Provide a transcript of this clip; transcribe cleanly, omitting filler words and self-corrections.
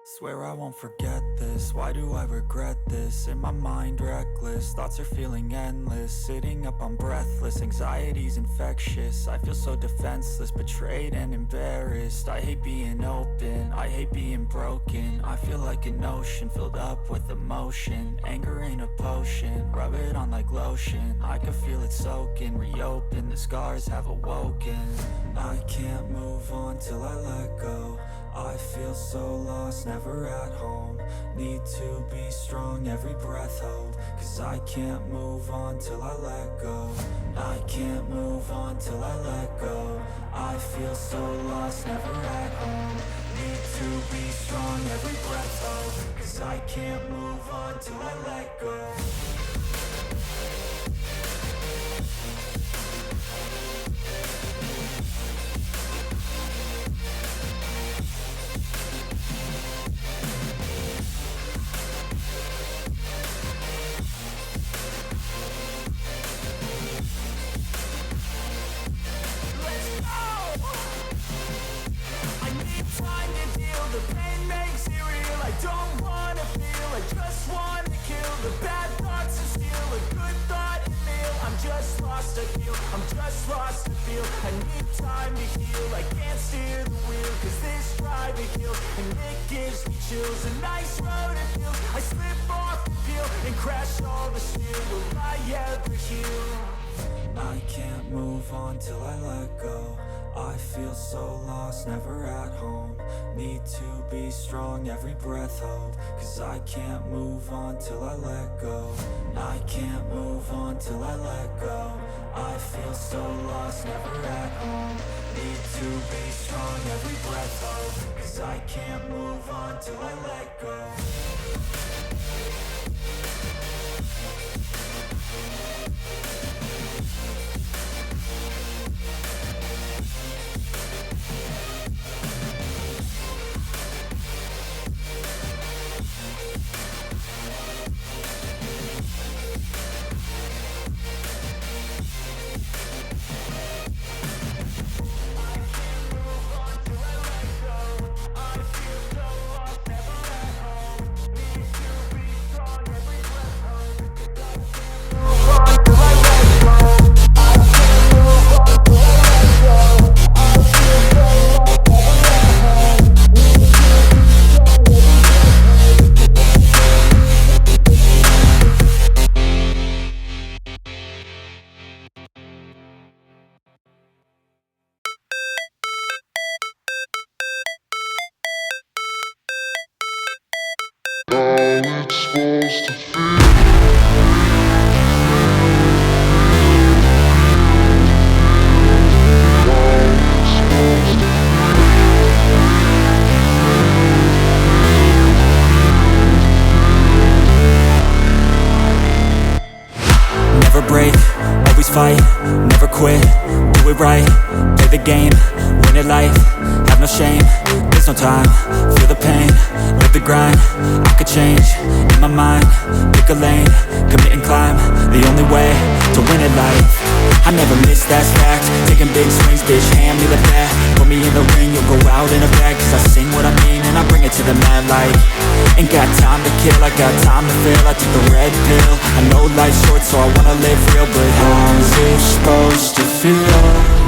Swear I won't forget this, why do I regret this? In my mind reckless, thoughts are feeling endless. Sitting up I'm breathless, anxiety's infectious. I feel so defenseless, betrayed and embarrassed. I hate being open, I hate being broken. I feel like an ocean filled up with emotion. Anger ain't a potion, rub it on like lotion. I can feel it soaking, reopen, the scars have awoken. I can't move on till I let go. I feel so lost, never at home. Need to be strong, every breath hold. Cause I can't move on till I let go. I can't move on till I let go. I feel so lost, never at home. Need to be strong, every breath hold. Cause I can't move on till I let go. I'm just lost to feel. I need time to heal. I can't steer the wheel, cause this driving hill, and it gives me chills. A nice road it feels. I slip off the peel and crash all the steel. Will I ever heal? I can't move on till I let go. I feel so lost, never at home. Need to be strong, every breath hold. Cause I can't move on till I let go. I can't move on till I let go. I feel so lost, never at home. Need to be strong, every breath hold. Cause I can't move on till I let go. Never break, always fight, never quit, do it right, play the game, win it life, have no shame, there's no time, feel the pain, live the grind, I could change, in my mind, pick a lane, commit and climb, the only way to win it life. I never miss, that's fact, taking big swings, bitch, hand me the bat, put me in the ring, you'll go out in a bag, cause I sing what I mean and I bring it to the mad light. Ain't got time to kill, I got time to feel, I took the red pill, I know life's short so I wanna live real, but how's it supposed to feel?